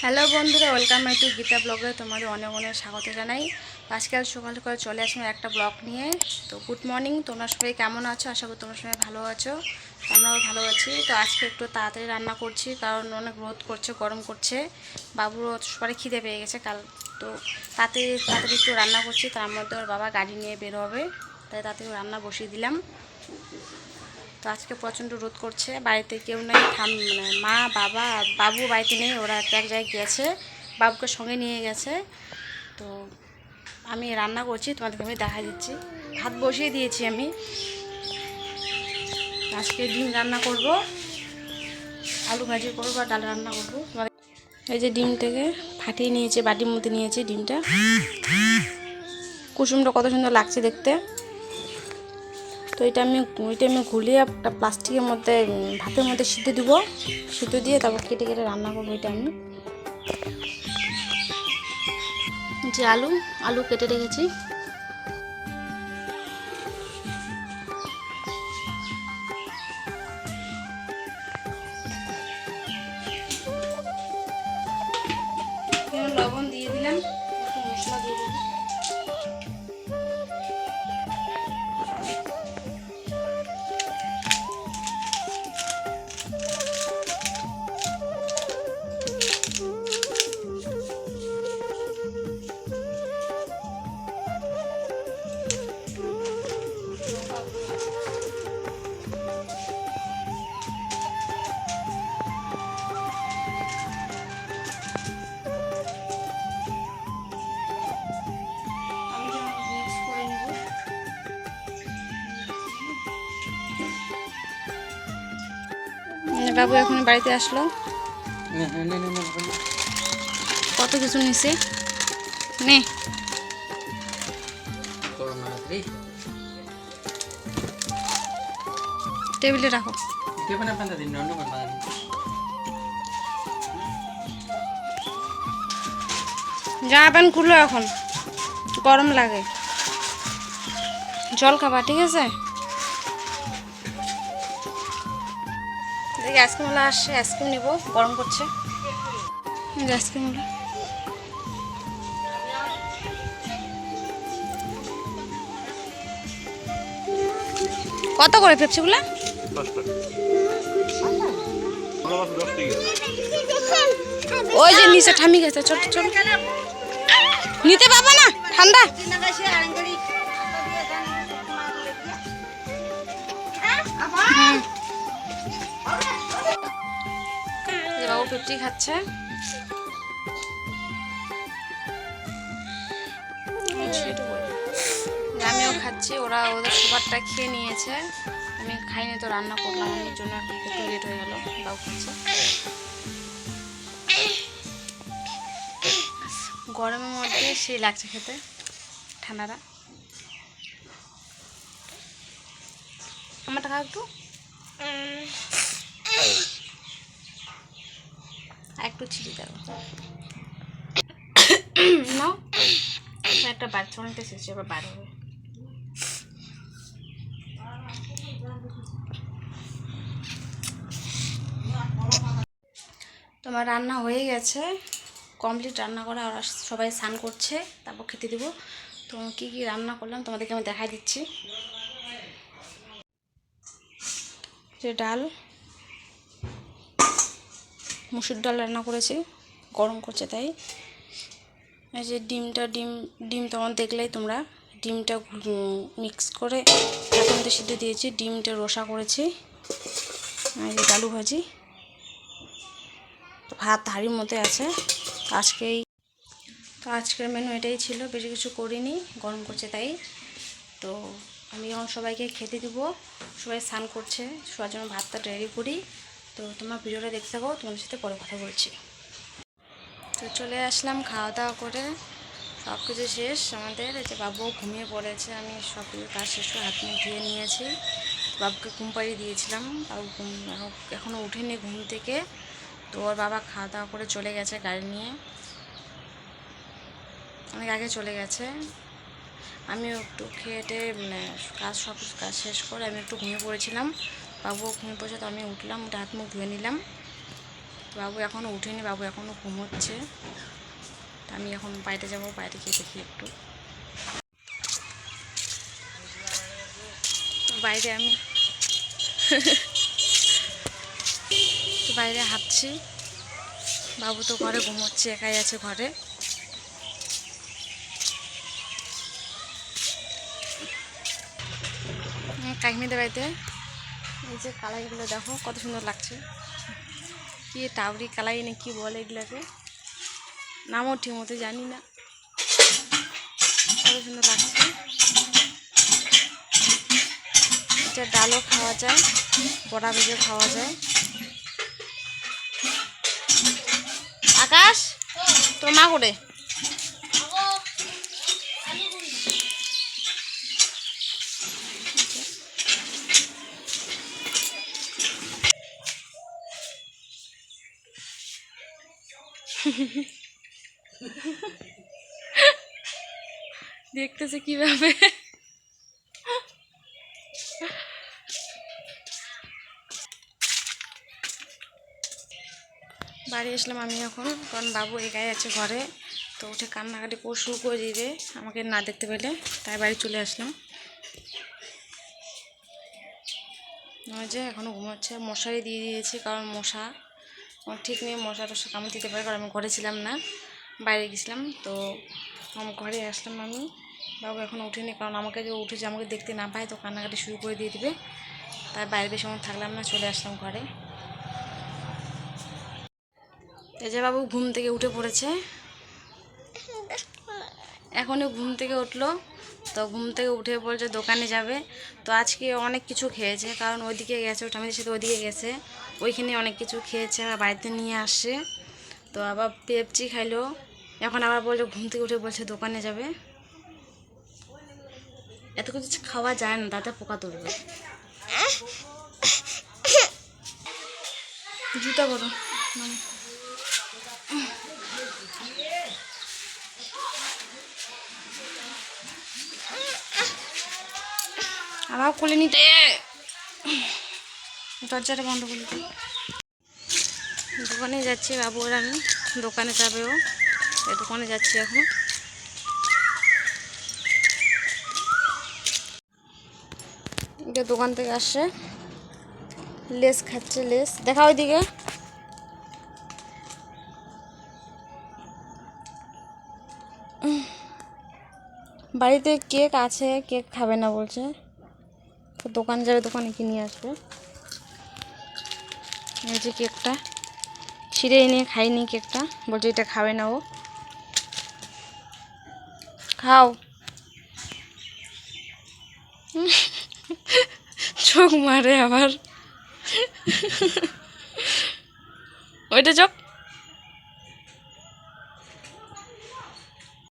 Hello বন্ধুরা, welcome to Gita ব্লগে তোমাদের অনেক অনেক স্বাগত জানাই। আজকাল সকাল সকাল চলে আসলাম একটা ব্লগ নিয়ে। তো গুড মর্নিং, তোমরা সবাই কেমন আছো? আশা করি তোমরা সবাই ভালো আছো, আমরাও ভালো আছি। তো আজকে একটু তাড়াতাড়ি রান্না করছি, কারণ অনেক রোদ করছে, গরম করছে, বাবুরও সবাই খিদে পেয়ে গেছে কাল। তো তাড়াতাড়ি তাড়াতাড়ি একটু রান্না করছি, তার মধ্যে ওর বাবা গাড়ি নিয়ে বের হবে, তাই তাড়াতাড়ি রান্না বসিয়ে দিলাম। তো আজকে প্রচণ্ড রোদ করছে, বাড়িতে কেউ নেই, মানে মা বাবা আর বাবু বাড়িতে নেই, ওরা এক জায়গায় গেছে, বাবুকে সঙ্গে নিয়ে গেছে। তো আমি রান্না করছি, তোমাদেরকে আমি দেখা দিচ্ছি। ভাত বসিয়ে দিয়েছি আমি, আজকে ডিম রান্না করব, আলু ভাজি করবো আর ডাল রান্না করবো। এই যে ডিমটাকে ফাটিয়ে নিয়েছি, বাটির মধ্যে নিয়েছি ডিমটা, কুসুমটা কত সুন্দর লাগছে দেখতে। তো এটা আমি ঘুলিয়ে একটা প্লাস্টিকের মধ্যে ভাতের মধ্যে সিদ্ধ দিব, সিদ্ধ দিয়ে তারপর কেটে কেটে রান্না করবো। এটা আমি যে আলু কেটে রেখেছি, লবণ দিয়ে দিলাম, একটু মশলা দিয়ে দেবো। বাবু এখন বাড়িতে আসলো, কত কিছু নিছে নে, টেবিলে রাখো। জামা প্যান্ট খুলো, এখন গরম লাগে, জল খাবা, ঠিক আছে? দেখি আইসক্রিমওয়ালা আসছে, আইসক্রিম নিব, গরম করছে আইসক্রিমওয়ালা। কত করে পেপসিগুলা? ওই যে নিচে থামি গেছে, ছোট ছোট নিতে পাবা না, ঠান্ডা। বাবু পেপসি খাচ্ছে, আমিও খাচ্ছি, ওরা ওদের খাবারটা খেয়ে নিয়েছে, আমি খাইনি, তো রান্না করলাম আমি জন্য আর কি, একটু লেট হয়ে গেল। বাবু খাচ্ছে, গরমের মধ্যে সেই লাগছে খেতে ঠান্ডাটা। আমারটা খাও একটু, একটু ছিটি দাও নাও, একটা বাচ্চা অনেকটা শেষে আবার বার হবে। তোমার রান্না হয়ে গেছে, কমপ্লিট রান্না করা, ওরা সবাই স্নান করছে, তারপর খেতে দেবো। তো কী কী রান্না করলাম তোমাদেরকে আমি দেখাই দিচ্ছি। যে ডাল, মুসুর ডাল রান্না করেছি, গরম করছে তাই। এই যে ডিম তোমার দেখলেই তোমরা, ডিমটা মিক্স করে ভাতের মধ্যে সিদ্ধ দিয়েছি, ডিমটা রসা করেছি। এই যে আলু ভাজি, ভাত হাঁড়ির মধ্যে আছে। আজকের মেনু এটাই ছিল, বেশি কিছু করিনি, গরম করছে তাই। তো আমি এখন সবাইকে খেতে দিব, সবাই স্নান করছে, সবার জন্য ভাতটা রেডি করি। তো তোমার ভিডিওটা দেখতে থাকো, তোমাদের সাথে পরে কথা বলছি। তো চলে আসলাম খাওয়া দাওয়া করে, সব কিছু শেষ আমাদের। এই যে বাবু ঘুমিয়ে পড়েছে, আমি সব কিছু কাজ শেষ করে হাত মুখ ধুয়ে নিয়েছি, বাবুকে ঘুম পাড়িয়ে দিয়েছিলাম, বাবু এখনও উঠেনি ঘুম থেকে। তো ওর বাবা খাওয়া দাওয়া করে চলে গেছে গাড়ি নিয়ে, অনেক আগে চলে গেছে। আমিও একটু খেয়ে মানে সব কাজ শেষ করে আমি একটু ঘুমিয়ে পড়েছিলাম, বাবুও ঘুমিয়ে পড়েছে, তো আমি উঠলাম, হাত মুখ ধুয়ে নিলাম। বাবু এখনও উঠেনি, বাবু এখনও ঘুমোচ্ছে। তো আমি এখন বাইরে যাব, বাইরে গিয়ে দেখি একটু। বাইরে আমি তো বাইরে হাঁটছি, বাবু তো ঘরে ঘুমোচ্ছে, একাই আছে ঘরে। কাকিমাদের বাড়িতে এই যে কালাইগুলো দেখো কত সুন্দর লাগছে, কি টাউরি কালাই না কি বলে এগুলাকে, নামও ঠিক মতো জানি না, কত সুন্দর লাগছে। এটা ডালও খাওয়া যায়, বড়া ভেজে খাওয়া যায়। আকাশ তোর মা করে দেখতেছে কিভাবে। বাড়ি আসলাম আমি এখন, কারণ বাবু একাই আছে ঘরে, তো উঠে কান্নাকাটি করে শুরু করে দিবে আমাকে না দেখতে পেলে, তাই বাড়ি চলে আসলাম। ওই যে এখনও ঘুমাচ্ছে, মশারি দিয়ে দিয়েছি, কারণ মশা ঠিক নেই, মশা টশা কামড় দিতে পারে, কারণ আমি ঘরে ছিলাম না, বাইরে গেছিলাম। তো ঘরে আসলাম আমি, বাবু এখন উঠেনি, কারণ আমাকে যে উঠেছে আমাকে দেখতে না পায় তো কান্নাকাটি শুরু করে দিয়ে দিবে, তাই বাইরে বেশি সময় থাকলাম না, চলে আসলাম ঘরে। এই যে বাবু ঘুম থেকে উঠে পড়েছে, এখনই ঘুম থেকে উঠলো, তো ঘুম থেকে উঠে বলছে দোকানে যাবে। তো আজকে অনেক কিছু খেয়েছে, কারণ ওইদিকে গেছে, ওটা আমাদের সাথে ওইদিকে গেছে, ওইখানে অনেক কিছু খেয়েছে, আবার বাড়িতে নিয়ে আসে। তো আবার পেপচি খাইলো, এখন আবার বলছে ঘুম থেকে উঠে বলছে দোকানে যাবে। এত কিছু খাওয়া যায় না, তাতে পোকা তুলবে। জুতা করো আবার খুলে নিতে, দরজাটা বন্ধ করে দিতে। দোকানে যাচ্ছি বাবু আর আমি, দোকানে যাবেও, এই দোকানে যাচ্ছি এখন। এটা দোকান থেকে আসছে, লেস খাচ্ছে, লেস দেখা ওইদিকে। বাড়িতে কেক আছে, কেক খাবে না বলছে, তো দোকানে যাবে, দোকানে কি নিয়ে আসবে। এই যে কেকটা ছিঁড়ে এনে খাইনি, কেকটা বলছে এটা খাবে না ও। খাও, চোখ মারে আবার, ওইটা চোখ